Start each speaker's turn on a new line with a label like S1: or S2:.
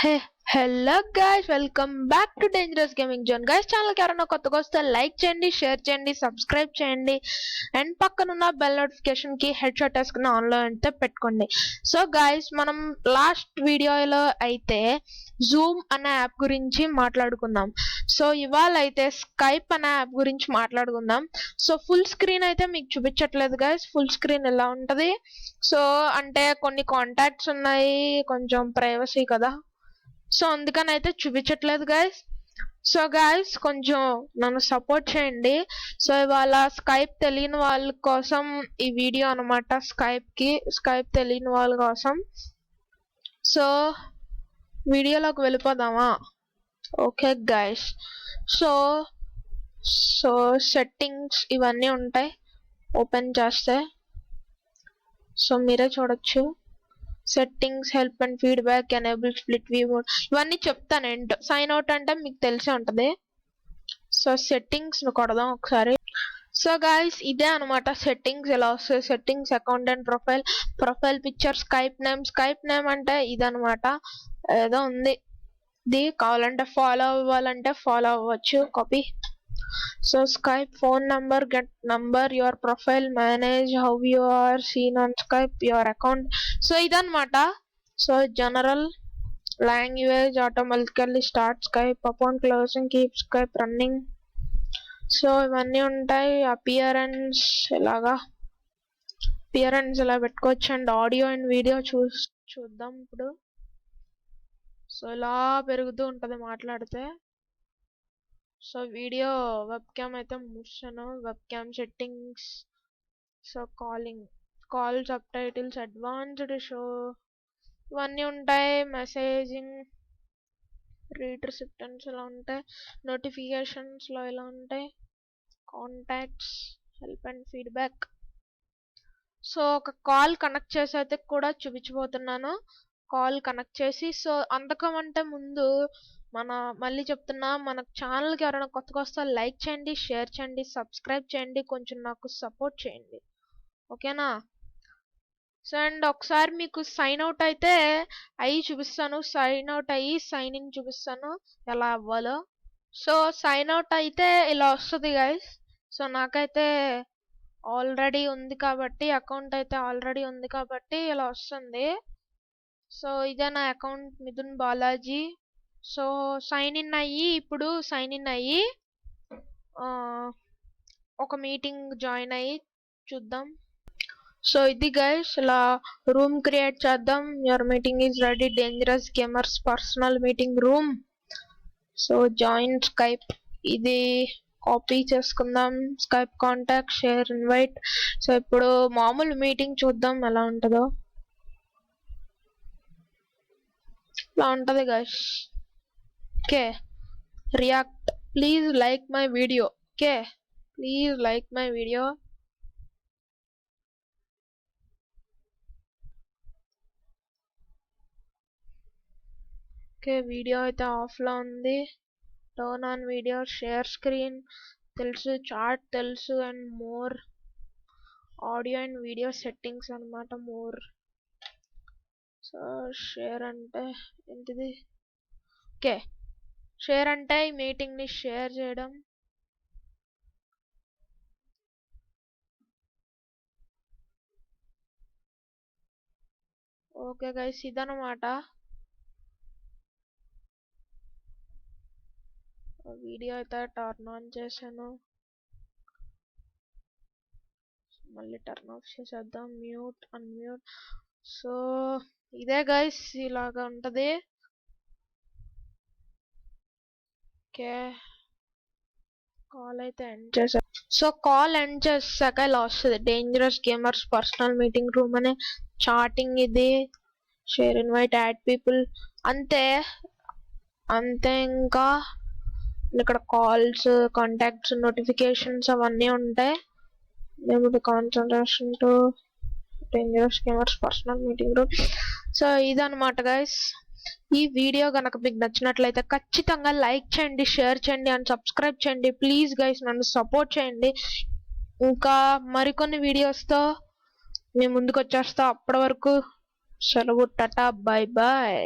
S1: Hey hello guys, welcome back to dangerous gaming zone. Guys, ఛానల్కి ఎవరైనా కొత్తగా వస్తే లైక్ చేయండి, షేర్ చేయండి, సబ్స్క్రైబ్ చేయండి అండ్ పక్కనున్న బెల్ నోటిఫికేషన్కి హెడ్ షాట్ వేసుకుని ఆన్లో అయితే పెట్టుకోండి. సో గైస్, మనం లాస్ట్ వీడియోలో అయితే జూమ్ అనే యాప్ గురించి మాట్లాడుకుందాం. సో ఇవాళ అయితే స్కైప్ అనే యాప్ గురించి మాట్లాడుకుందాం. సో ఫుల్ స్క్రీన్ అయితే మీకు చూపించట్లేదు గైస్. ఫుల్ స్క్రీన్ ఎలా ఉంటుంది? సో అంటే కొన్ని కాంటాక్ట్స్ ఉన్నాయి, కొంచెం ప్రైవసీ కదా, సో అందుకని అయితే చూపించట్లేదు గైస్. సో గైస్, కొంచెం నన్ను సపోర్ట్ చేయండి. సో ఇవాళ స్కైప్ తెలియని వాళ్ళ కోసం ఈ వీడియో అనమాట. స్కైప్ తెలియని వాళ్ళ కోసం. సో వీడియోలోకి వెళ్ళిపోదామా? Okay guys, so so settings ఇవన్నీ ఉంటాయి. ఓపెన్ చేస్తే సో మీరే చూడొచ్చు. Settings, help and feedback, enable split view mode, ఇవన్నీ చెప్తాను. సైన్ అవుట్ అంటే మీకు తెలిసే ఉంటుంది. సో సెట్టింగ్స్ ను కొడదాం ఒకసారి. సో గైస్, ఇదే అనమాట సెట్టింగ్స్. ఎలా వస్తాయి settings? Account and profile picture, Skype name అంటే ఇదనమాట. ఏదో ఉంది, ఇది కావాలంటే ఫాలో అవ్వాలంటే ఫాలో అవ్వచ్చు. Copy. So Skype phone number, get number, your profile, manage how you are seen on Skype, your account. So ఇదన్నమాట. So general language, automatically start Skype, upon closing keep Skype running. So ఇవన్నీ ఉంటాయి. Appearance ఇలాగా, appearance ఇలా పెట్టుకోవచ్చు. And audio and video చూద్దాం ఇప్పుడు. So ఇలా పెరుగుతూ ఉంటుంది మాట్లాడితే. సో వీడియో వెబ్ క్యామ్ అయితే మూసాను. Webcam settings. So call subtitles, advanced show, ఇవన్నీ ఉంటాయి. మెసేజింగ్, రీడ్ రిసిప్టెన్స్ ఇలా ఉంటాయి. నోటిఫికేషన్స్లో ఇలా ఉంటాయి. Contacts, help and feedback. So ఒక కాల్ కనెక్ట్ చేసి అయితే కూడా చూపించబోతున్నాను. కాల్ కనెక్ట్ చేసి. సో అంతకమంటే ముందు మళ్ళీ చెప్తున్నా, మన ఛానల్కి ఎవరైనా కొత్తగా వస్తే లైక్ చేయండి, షేర్ చేయండి, సబ్స్క్రైబ్ చేయండి, కొంచెం నాకు సపోర్ట్ చేయండి, ఓకేనా? సో అండ్ ఒకసారి మీకు సైన్ అవుట్ అయితే అయ్యి చూపిస్తాను. సైన్ అవుట్ అయ్యి సైన్ ఇన్ చూపిస్తాను ఎలా అవ్వాలో. సో సైన్ అవుట్ అయితే ఇలా వస్తుంది గైస్. సో నాకైతే ఆల్రెడీ ఉంది కాబట్టి, అకౌంట్ అయితే ఆల్రెడీ ఉంది కాబట్టి ఇలా వస్తుంది. సో ఇదే నా అకౌంట్, మిథున్ బాలాజీ. సో ఇప్పుడు సైన్ ఇన్ అయ్యి ఒక మీటింగ్ జాయిన్ అయ్యి చూద్దాం. సో ఇది గైస్, ఇలా రూమ్ క్రియేట్ చేద్దాం. Your meeting is ready, dangerous gamers personal meeting room. So join Skype, ఇది కాపీ చేసుకుందాం. Skype contact, share, invite. So ఇప్పుడు మామూలు మీటింగ్ చూద్దాం ఎలా ఉంటుందో. ఇలా ఉంటుంది guys. Okay, react, please like my video. Okay, please like my video. Okay, video అయితే ఆఫ్లో ఉంది. Turn on video, share screen తెలుసు, చాట్ తెలుసు, and more, audio and video settings అనమాట. మోర్. సో షేర్ అంటే ఏంటిది? ఓకే, షేర్ అంటే ఈ మీటింగ్ని షేర్ చేయడం. ఓకే గైస్, ఇదన్నమాట. వీడియో అయితే టర్న్ ఆన్ చేశాను, మళ్ళీ టర్న్ ఆఫ్ చేసేద్దాం. Mute, unmute. సో ఇదే గైస్, ఇలాగా ఉంటుంది. ఓకే, కాల్ అయితే ఎండ్ చేసా. సో కాల్ ఎండ్ చేసాక ఇలా వస్తుంది, dangerous gamers personal meeting room అనే చాటింగ్. ఇది షేర్, ఇన్వైట్, యాడ్ పీపుల్, అంతే. ఇంకా ఇక్కడ కాల్స్, కాంటాక్ట్స్, నోటిఫికేషన్స్ అవన్నీ ఉంటాయి. Concentration to dangerous gamers personal meeting room. So ఇదన్నమాట గైస్. ఈ వీడియో కనుక మీకు నచ్చినట్లయితే ఖచ్చితంగా లైక్ చేయండి, షేర్ చేయండి అండ్ సబ్స్క్రైబ్ చేయండి. ప్లీజ్ గైస్, నన్ను సపోర్ట్ చేయండి. ఇంకా మరికొన్ని వీడియోస్తో మేము ముందుకు వచ్చేస్తా. అప్పటి వరకు సెలవు, టాటా, బాయ్ బాయ్.